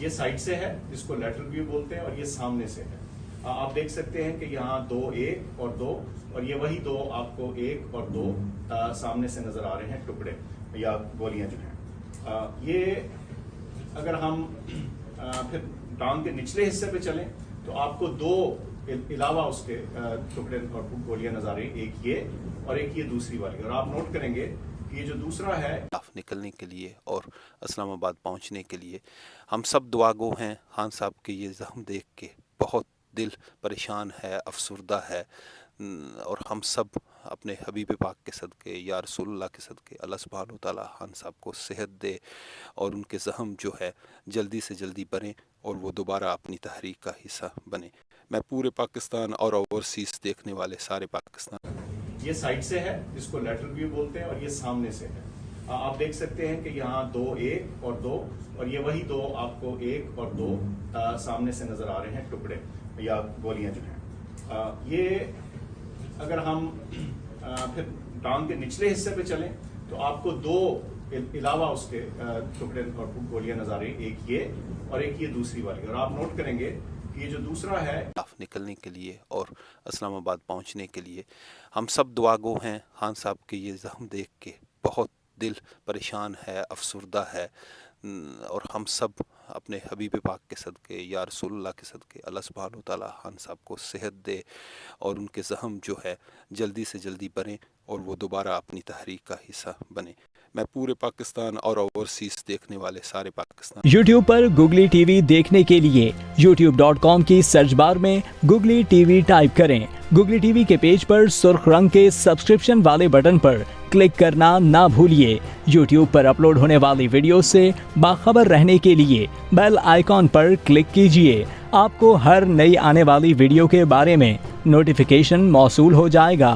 یہ سائڈ سے ہے جس کو لیٹرل ویو بولتے ہیں، اور یہ سامنے سے ہے۔ آپ دیکھ سکتے ہیں کہ یہاں 2 ایک اور 2، اور یہ وہی 2 آپ کو 1 اور 2 سامنے سے نظر آ رہے ہیں، ٹکڑے یا گولیاں جو ہیں۔ یہ اگر ہم پھر ٹانگ کے نچلے حصے پہ چلیں تو آپ کو 2 علاوہ اس کے ٹکڑے اور گولیاں نظر آ رہی ہیں، ایک یہ اور ایک یہ دوسری والی۔ اور آپ نوٹ کریں گے کہ یہ جو دوسرا ہے نکلنے کے لیے اور اسلام آباد پہنچنے کے لیے ہم سب دعا گو ہیں۔ خان صاحب کے یہ زخم دیکھ کے بہت دل پریشان ہے، افسردہ ہے، اور ہم سب اپنے حبیب پاک کے صدقے یا رسول اللہ کے صدقے اللہ سبحانہ وتعالی خان صاحب کو صحت دے اور ان کے زخم جو ہے جلدی سے جلدی بھریں اور وہ دوبارہ اپنی تحریک کا حصہ بنے۔ میں پورے پاکستان اور اوورسیز دیکھنے والے سارے پاکستان، یہ سائڈ سے ہے جس کو لیٹرل ویو بولتے ہیں، اور یہ سامنے سے ہے۔ آپ دیکھ سکتے ہیں کہ یہاں 2 ایک اور 2، اور یہ وہی 2 آپ کو 1 اور 2 سامنے سے نظر آ رہے ہیں، ٹکڑے یا گولیاں جو ہیں۔ یہ اگر ہم پھر ٹانگ کے نچلے حصے پہ چلیں تو آپ کو 2 علاوہ اس کے ٹکڑے اور گولیاں نظر آ رہی ہیں، ایک یہ اور ایک یہ دوسری والی۔ اور آپ نوٹ کریں گے کہ یہ جو دوسرا ہے نکلنے کے لیے اور اسلام آباد پہنچنے کے لیے ہم سب دعا گو ہیں۔ خان صاحب کے یہ زخم دیکھ کے بہت دل پریشان ہے، افسردہ ہے، اور ہم سب اپنے حبیب پاک کے صدقے یا رسول اللہ کے صدقے اللہ سبحانہ وتعالی خان صاحب کو صحت دے اور ان کے زخم جو ہے جلدی سے جلدی بھریں اور وہ دوبارہ اپنی تحریک کا حصہ بنے۔ میں پورے پاکستان اور اوورسیز دیکھنے والے سارے پاکستان، یوٹیوب پر گوگلی ٹی وی دیکھنے کے لیے youtube.com کی سرچ بار میں گوگلی ٹی وی ٹائپ کریں۔ گوگلی ٹی وی کے پیج پر سرخ رنگ کے سبسکرپشن والے بٹن پر کلک کرنا نہ بھولیے۔ یوٹیوب پر اپلوڈ ہونے والی ویڈیو سے باخبر رہنے کے لیے بیل آئیکن پر کلک کیجیے۔ آپ کو ہر نئی آنے والی ویڈیو کے بارے میں نوٹیفیکیشن موصول ہو جائے گا۔